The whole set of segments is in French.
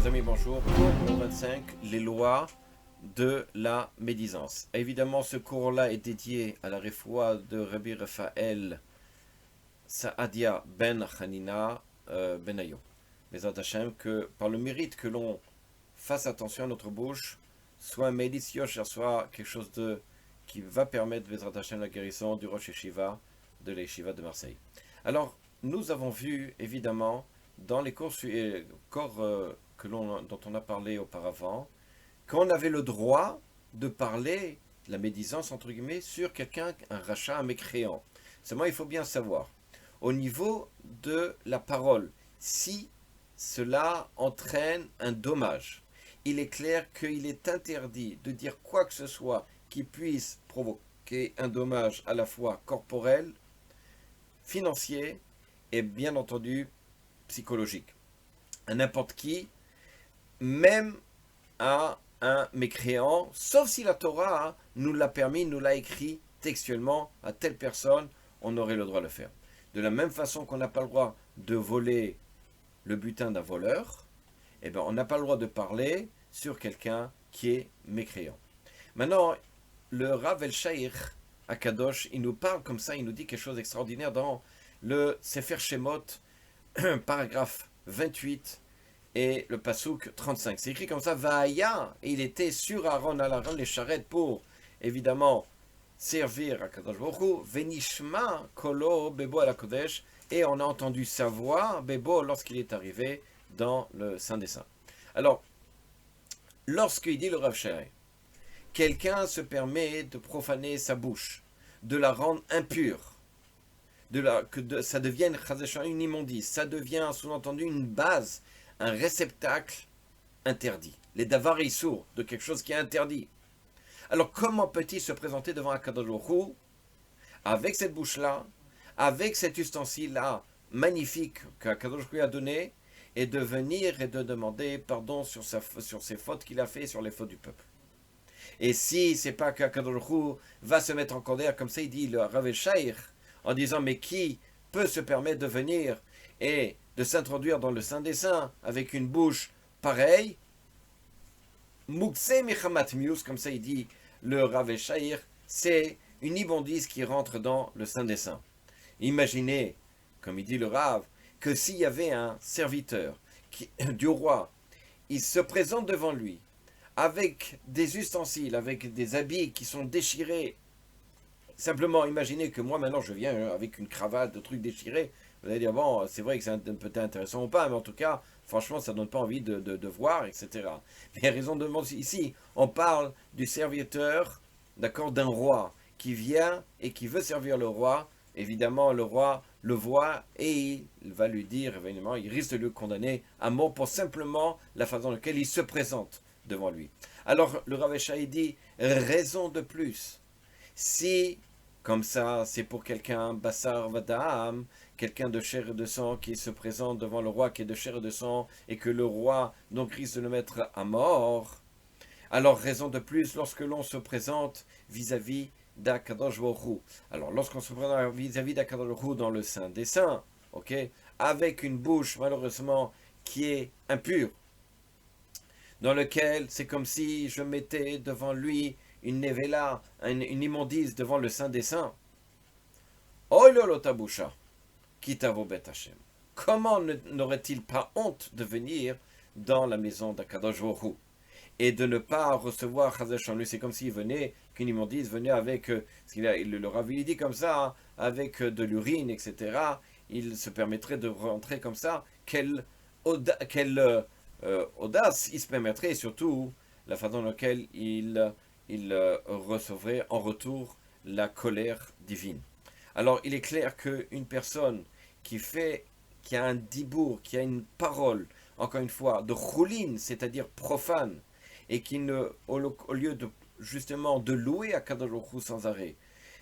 amis, bonjour. Cours numéro 25, les lois de la médisance. Évidemment, ce cours-là est dédié à la refoua de Rabbi Raphaël Saadia ben Hanina Benayo. Mais Hashem, que par le mérite que l'on fasse attention à notre bouche, soit un médice yosher, soit quelque chose qui va permettre Bezrat Hashem la guérison du Rosh Yeshiva de l'Yeshiva de Marseille. Alors, nous avons vu évidemment dans les cours dont on a parlé auparavant, qu'on avait le droit de parler la médisance, entre guillemets, sur quelqu'un, un rachat, un mécréant. Seulement, il faut bien savoir, au niveau de la parole, si cela entraîne un dommage, il est clair qu'il est interdit de dire quoi que ce soit qui puisse provoquer un dommage à la fois corporel, financier et bien entendu psychologique. À n'importe qui, même à un mécréant, sauf si la Torah nous l'a permis, nous l'a écrit textuellement, à telle personne, on aurait le droit de le faire. De la même façon qu'on n'a pas le droit de voler le butin d'un voleur, eh bien, on n'a pas le droit de parler sur quelqu'un qui est mécréant. Maintenant, le Rav El-Shaïr à Kadosh, il nous parle comme ça, il nous dit quelque chose d'extraordinaire dans le Sefer Shemot, paragraphe 28 et le Passouk 35. C'est écrit comme ça, Va'aya, et il était sur Aaron à l'Aaron les charrettes pour, évidemment, servir à Kadosh Baruch Hu, Venishma kolo bebo à la Kodesh, et on a entendu sa voix, bebo, lorsqu'il est arrivé dans le Saint des Saints. Alors, lorsqu'il dit le Rav Shai, quelqu'un se permet de profaner sa bouche, de la rendre impure, ça devienne une immondice, ça devient sous-entendu une base, un réceptacle interdit. Les davar issour, de quelque chose qui est interdit. Alors comment peut-il se présenter devant Akadosh Baruch Hu avec cette bouche-là, avec cet ustensile-là magnifique qu'Akadosh Baruch Hu a donné, et de venir et de demander pardon sur ses fautes qu'il a fait, sur les fautes du peuple. Et si c'est pas qu'Akadosh Baruch Hu va se mettre en colère, comme ça il dit le Rav El-Shaïr, en disant mais qui peut se permettre de venir et de s'introduire dans le Saint des Saints avec une bouche pareille, Mukse Michamat Mius, comme ça il dit le Rav El-Shaïr, c'est une immondice qui rentre dans le Saint des Saints. Imaginez, comme il dit le Rav, que s'il y avait un serviteur du roi, il se présente devant lui avec des ustensiles, avec des habits qui sont déchirés. Simplement, imaginez que moi, maintenant, je viens avec une cravate, de trucs déchirés. Vous allez dire, bon, c'est vrai que c'est peut-être intéressant ou pas, mais en tout cas, franchement, ça ne donne pas envie de voir, etc. Mais raison de demander ici, on parle du serviteur, d'accord, d'un roi qui vient et qui veut servir le roi. Évidemment, le roi le voit et il va lui dire, évidemment, il risque de le condamner à mort pour simplement la façon dans laquelle il se présente devant lui. Alors, le Rav El-Shaï dit, raison de plus, si, comme ça, c'est pour quelqu'un, Bassar Vadam, quelqu'un de chair et de sang qui se présente devant le roi qui est de chair et de sang, et que le roi donc risque de le mettre à mort, alors raison de plus lorsque l'on se présente vis-à-vis d'Akadosh Baruch Hu. Alors lorsqu'on se présente vis-à-vis d'Akadosh Baruch Hu dans le Saint des Saints, ok, avec une bouche malheureusement qui est impure, dans lequel c'est comme si je mettais devant lui une nevela, une immondice devant le Saint des Saints. Oilolotabusha, kitavo bet Hashem. Comment n'aurait-il pas honte de venir dans la maison d'Akadosh Baruch Hu et de ne pas recevoir Chazash en lui? C'est comme s'il venait, qu'une immondice venait avec, le Rav il dit comme ça, hein, avec de l'urine, etc. Il se permettrait de rentrer comme ça. Quelle audace il se permettrait, et surtout la façon dans laquelle il recevrait en retour la colère divine. Alors il est clair qu'une personne qui a un dibour, qui a une parole, encore une fois, de choulin, c'est-à-dire profane, et qui au lieu de justement de louer à Kadosh Baruch Hu sans arrêt,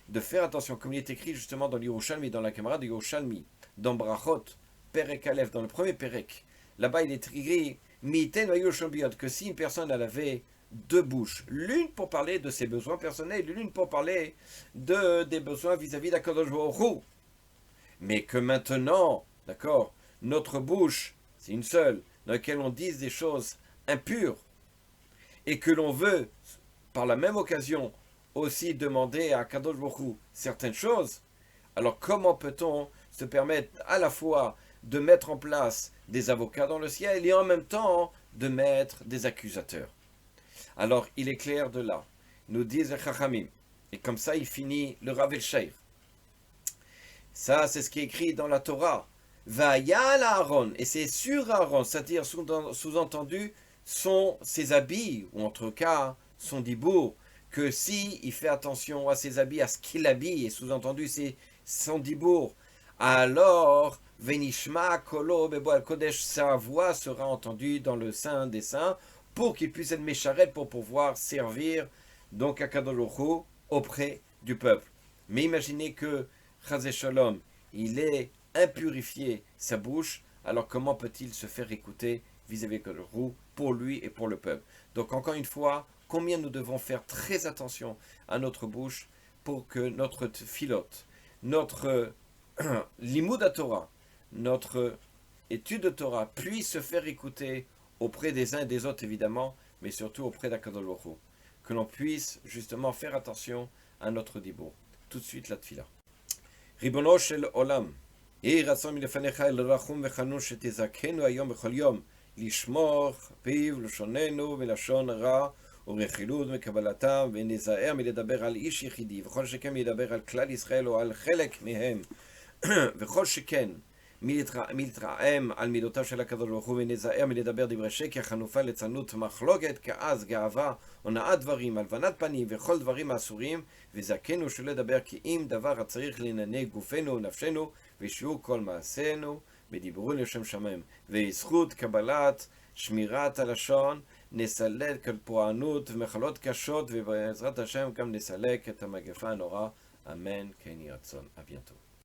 de faire attention, comme il est écrit justement dans l'Yerushalmi, dans la camarade de Yerushalmi, dans Brachot, Perek Aleph, dans le premier Perek, là-bas il est écrit que si une personne elle avait deux bouches, l'une pour parler de ses besoins personnels, l'une pour parler des besoins vis-à-vis d'Akadosh Baruch Hu, mais que maintenant, d'accord, notre bouche, c'est une seule, dans lequel on dise des choses impures, et que l'on veut, par la même occasion, aussi demander à Kadosh Baruch Hu certaines choses, alors comment peut-on se permettre à la fois de mettre en place des avocats dans le ciel et en même temps de mettre des accusateurs? Alors il est clair de là, nous disent les Chachamim, et comme ça il finit le Rav el-Sheir. Ça c'est ce qui est écrit dans la Torah. Va'yal Aaron, et c'est sur Aaron, c'est-à-dire sous-entendu sont ses habits, ou en tout cas son dibour, que si il fait attention à ses habits, à ce qu'il habille, et sous-entendu c'est son dibour, alors Venishma Kolo Bebo al Kodesh, sa voix sera entendue dans le Saint des Saints, pour qu'il puisse être mécharet, pour pouvoir servir donc à Kadosh Baruch Hu auprès du peuple. Mais imaginez que Chazé Shalom, il est impurifié sa bouche, alors comment peut-il se faire écouter vis-à-vis de Kadosh Baruch Hu pour lui et pour le peuple? Donc encore une fois, combien nous devons faire très attention à notre bouche pour que notre filote, notre limud à Torah, notre étude de Torah puisse se faire écouter auprès des uns et des autres évidemment, mais surtout auprès d'Akadosh Baruch Hu. Que l'on puisse justement faire attention à notre dibour. Tout de suite la tfila. Ribono shel olam, יהי רצון מלפניך אל רחום וחנון שתזכנו היום בכל יום לשמור פיו לשוננו מלשון רע ורכילות מקבלתם ונזהר מלדבר על איש יחידי וכל שכן מלדבר על כלל ישראל או על חלק מהם וכל שכן מלהתרעם על מידותיו של הקדוש ברוך הוא ונזהר מלדבר דברי שקר חנופה ליצנות מחלוקת כעס גאווה הונאת דברים הלבנת פנים וכל דברים האסורים וזכנו שלא לדבר כי אם דבר הצריך לענייני גופנו ונפשנו וישבו כל מעשינו בדיבורים לשם שמיים וזכות קבלת שמירת הלשון נסלק כל פורענות ומחלות קשות ובעזרת השם גם נסלק את המגפה הנוראה אמן כן יהי רצון. À bientôt.